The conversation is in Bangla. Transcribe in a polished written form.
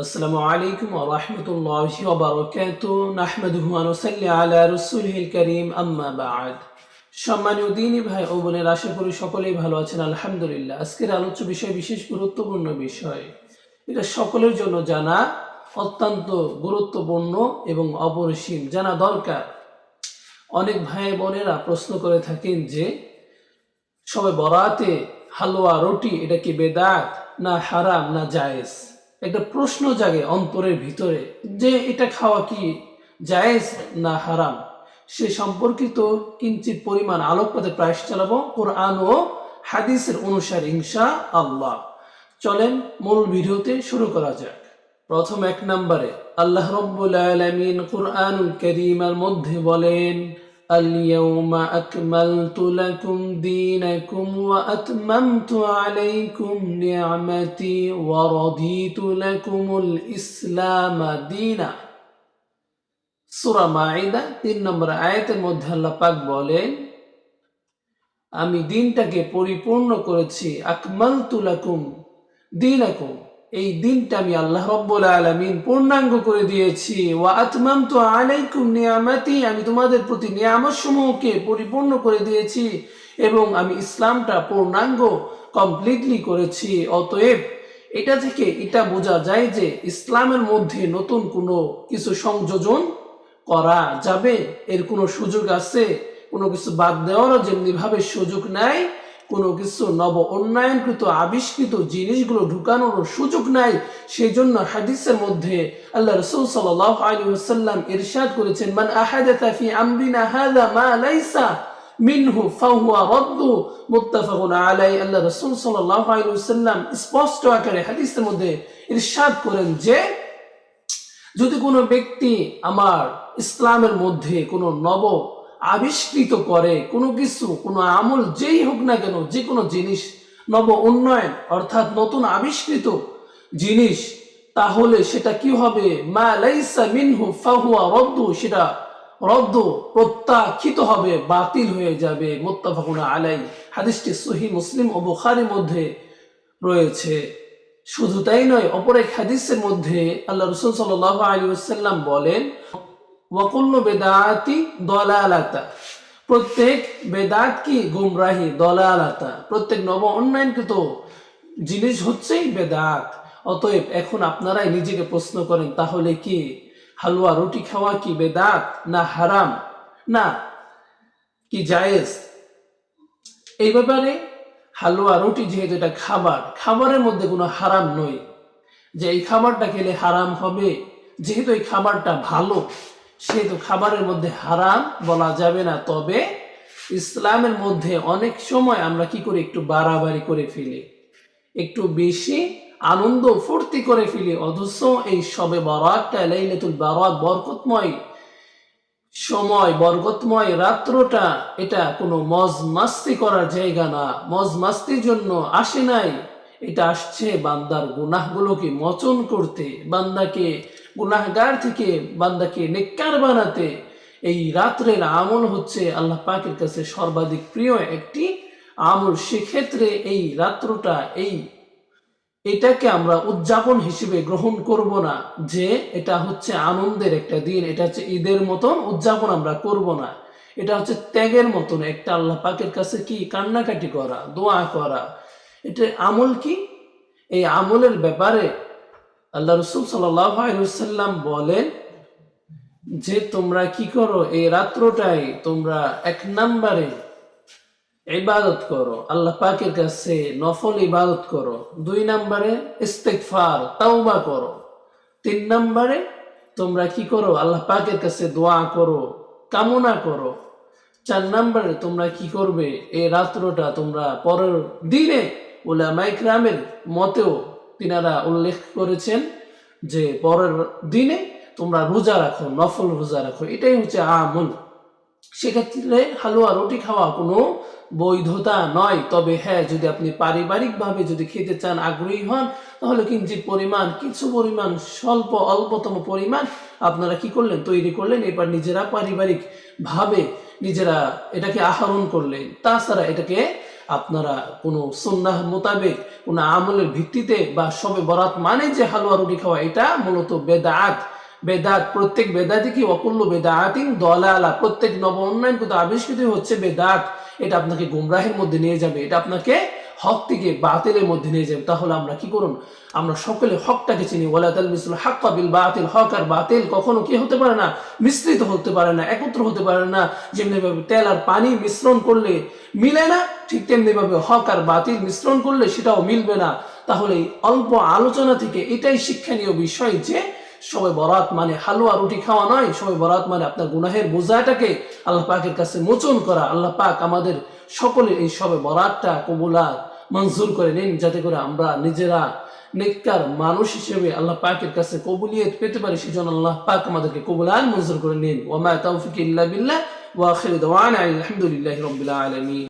আসসালামু আলাইকুম ওয়া রাহমাতুল্লাহি ওয়া বারাকাতুহু নাহমাদুহু ওয়া নুসাল্লি আলা রাসূলিহিল কারীম আম্মা বা'দ। সম্মানীয় দ্বীনী ভাই ও বোনেরা, আশা করি সকলেই ভালো আছেন আলহামদুলিল্লাহ। আজকের আলোচ্য বিষয় বিশেষ গুরুত্বপূর্ণ বিষয়, এটা সকলের জন্য জানা অত্যন্ত গুরুত্বপূর্ণ এবং অপরিসীম জানা দরকার। অনেক ভাই বোনেরা প্রশ্ন করে থাকেন যে সবে বরাতে হালুয়া রুটি এটা কি বেদাত না হারাম না জায়েজ। একটা প্রশ্ন জাগে অন্তরের ভিতরে যে এটা খাওয়া কি জায়েজ না হারাম। সে সম্পর্কিত কিঞ্চিত পরিমাণ আলোকপাতে প্রয়াস চালাবো কোরআন ও হাদিসের অনুসারে ইনশাআল্লাহ। চলেন মূল ভিডিওতে শুরু করা যাক। প্রথম এক নম্বরে আল্লাহ রাব্বুল আলামিন কুরআনুল কারীমের মধ্যে বলেন, اليوم أكملت لكم دينكم وأتممت عليكم نعمتي ورضيت لكم الإسلام دينا। সূরা মাঈদা 3 নম্বর আয়াতের মধ্যে আল্লাহ পাক বলেন, আমি দিনটাকে পরিপূর্ণ করেছি। আকমালতু লাকুম দীনাকুম, এই দিনটা আমি আল্লাহ রাব্বুল আলামিন পূর্ণাঙ্গ করে দিয়েছি। ওয়া আতমামতু আলাইকুম নিয়ামাতি, আমি তোমাদের প্রতি নিয়ামত সমূহকে পরিপূর্ণ করে দিয়েছি এবং আমি ইসলামটা পূর্ণাঙ্গ কমপ্লিটলি করেছি। অতএব এটা থেকে এটা বোঝা যায় যে ইসলামের মধ্যে নতুন কোনো কিছু সংযোজন করা যাবে, এর কোনো সুযোগ আছে? কোনো কিছু বাদ দেওয়ারও যেমনি ভাবে সুযোগ নাই, কোনো কিছু নব উন্নয়নকৃত আবিষ্কৃত জিনিসগুলো ঢুকানোর সুযোগ নাই। সেই জন্য হাদিসের মধ্যে আল্লাহ রাসূল সাল্লাল্লাহু আলাইহি ওয়াসাল্লাম ইরশাদ করেছেন, মান আহাদাথা ফি আমরিনা হাযা মা লাইসা মিনহু ফাহুয়া রাদ্দু, মুত্তাফাকুন আলাইহি। আল্লাহ রাসূল সাল্লাল্লাহু আলাইহি ওয়াসাল্লাম স্পষ্ট আকারে হাদিসের মধ্যে ইরশাদ করেন যে যদি কোনো ব্যক্তি আমার ইসলামের মধ্যে কোনো নব আবিষ্কৃত করে কোনো কিছু, কোনো আমল যেই হোক না কেন, যে কোনো জিনিস নব উন্নয়ন অর্থাৎ নতুন আবিষ্কৃত জিনিস, তাহলে সেটা কি হবে? মা লাইসা মিনহু ফাহুয়া রদ্দু, সেটা রদ্দ প্রত্যাখ্যিত হবে, বাতিল হয়ে যাবে। মুত্তাফাকুন আলাইহি, হাদিসটি সহিহ মুসলিম ও বুখারীর মধ্যে রয়েছে। শুধু তাই নয়, অপর এক হাদিসের মধ্যে আল্লাহ রাসূল সাল্লাল্লাহু আলাইহি ওয়াসাল্লাম বলেন, ওয়াকুল্লু বেদাতি দলালাতা, প্রত্যেক বেদাত কি গুমরাহি, দলালাতা, প্রত্যেক নব উন্নয়নকৃত জিনিস হচ্ছেই বেদাত। অতএব এখন আপনারাই নিজেকে প্রশ্ন করেন, তাহলে কি হালুয়া রুটি খাওয়া কি বেদাত না হারাম না কি জায়েজ? এই ব্যাপারে হালুয়া রুটি যেহেতু এটা খাবার, খাবারের মধ্যে কোনো হারাম নয় যে এই খাবারটা খেলে হারাম হবে। যেহেতু এই খাবারটা ভালো সেহেতু খাবারের মধ্যে হারাম বলা যাবে না। তবে ইসলামের মধ্যে অনেক সময় আমরা কি করি, একটু বাড়াবাড়ি করে ফেলি, একটু বেশি আনন্দ ফুর্তি করে ফেলি। অথচ এই শবে বরাতটা, লাইলাতুল বারাত, বরকতময় সময়, বরকতময় রাত্রটা, এটা কোনো মজ মাস্তি করার জায়গা না, মজ মাস্তির জন্য আসে নাই। এটা আসছে বান্দার গুনাহগুলোকে মোচন করতে, বান্দাকে গুনাহগার থেকে বান্দাকে নেককার বানাতে। এই রাত্রের আমল হচ্ছে আল্লাহ পাকের কাছে সর্বাধিক প্রিয় একটি আমল। সেক্ষেত্রে এই রাত্রটা, এটাকে আমরা উদযাপন হিসেবে গ্রহণ করব না যে এটা হচ্ছে আনন্দের একটা দিন, এটা হচ্ছে ঈদের মতন উদযাপন আমরা করব না। এটা হচ্ছে ত্যাগের মতন একটা আল্লাহ পাকের কাছে কি কান্নাকাটি করা, দোয়া করা। এটা আমল কি? এই আমলের ব্যাপারে আল্লাহ রাসূল সাল্লাল্লাহু আলাইহি ওয়াসাল্লাম বলেন যে তোমরা কি করো, এই রাত্রটাই তোমরা এক নম্বরে ইবাদত করো, আল্লাহ পাকের কাছে নফল ইবাদত করো। 2 নম্বরে ইস্তিগফার, তাওবা করো। 3 নম্বরে তোমরা কি করো, আল্লাহ পাকের কাছে দোয়া করো, কামনা করো। 4 নম্বরে তোমরা কি করবে, এই রাত্রটা তোমরা পরের দিনে, উলামায়ে কিরামের মতেও তিনারা উল্লেখ করেছেন যে পরের দিনে তোমরা রোজা রাখো, নফল রোজা রাখো। এটাই হচ্ছে আমল। সেক্ষেত্রে হালুয়া রুটি খাওয়া কোনো বৈধতা নয়। তবে হ্যাঁ, যদি আপনি পারিবারিকভাবে যদি খেতে চান, আগ্রহী হন, তাহলে কিঞ্চিত পরিমাণ, কিছু পরিমাণ, স্বল্প অল্পতম পরিমাণ আপনারা কি করলেন, তৈরি করলেন, এবার নিজেরা পারিবারিক ভাবে নিজেরা এটাকে আহরণ করলেন। তাছাড়া এটাকে আপনারা কোনো সুন্নাহ মোতাবেক কোনো আমলের ভিত্তিতে বা শবে বরাত মানে যে হালুয়া রুটি খাওয়া, এটা মূলত বেদাত। বেদাত, প্রত্যেক বেদাতি কি অকুল্য বেদাতিন দলালা, প্রত্যেক নব উন্নয়নগত আবিষ্কৃত হচ্ছে বেদাত। এটা আপনাকে গুমরাহের মধ্যে নিয়ে যাবে, এটা আপনাকে হক থেকে বাতিলের মধ্যে নিয়ে যাবে। তাহলে আমরা কি করুন, আমরা সকলে হকটাকে চিনি। ওয়ালা তালবিসুল হাক্কা বিল বাতিল, হক আর বাতিল কখনো কি হতে পারে না, মিশ্রিত হতে পারে না, একত্র হতে পারে না। যেমনি ভাবে তেল আর পানি মিশ্রণ করলে মিলে না, ঠিক তেমনি ভাবে হক আর বাতিল মিশ্রণ করলে সেটাও মিলবে না। তাহলে অল্প আলোচনা থেকে এটাই শিক্ষণীয় বিষয় যে শবে বরাত মানে হালুয়া রুটি খাওয়া নয়। শবে বরাত মানে আপনার গুনাহের বোঝাটাকে আল্লাহ পাকের কাছে মোচন করা। আল্লাহ পাক আমাদের সকলের এই শবে বরাতটা কবুলাত মঞ্জুর করে নিন, যাতে করে আমরা নিজেরা নেককার মানুষ হিসেবে আল্লাহ পাকের কাছে কবুলিয়ত পেতে পারি। সেজন্য আল্লাহ পাক আমাদেরকে কবুলান মঞ্জুর করে নিন। ওয়া মা তাওফিক ইল্লা বিল্লাহ ওয়া আখিরু দাওয়ানা আলহামদুলিল্লাহি রাব্বিল আলামিন।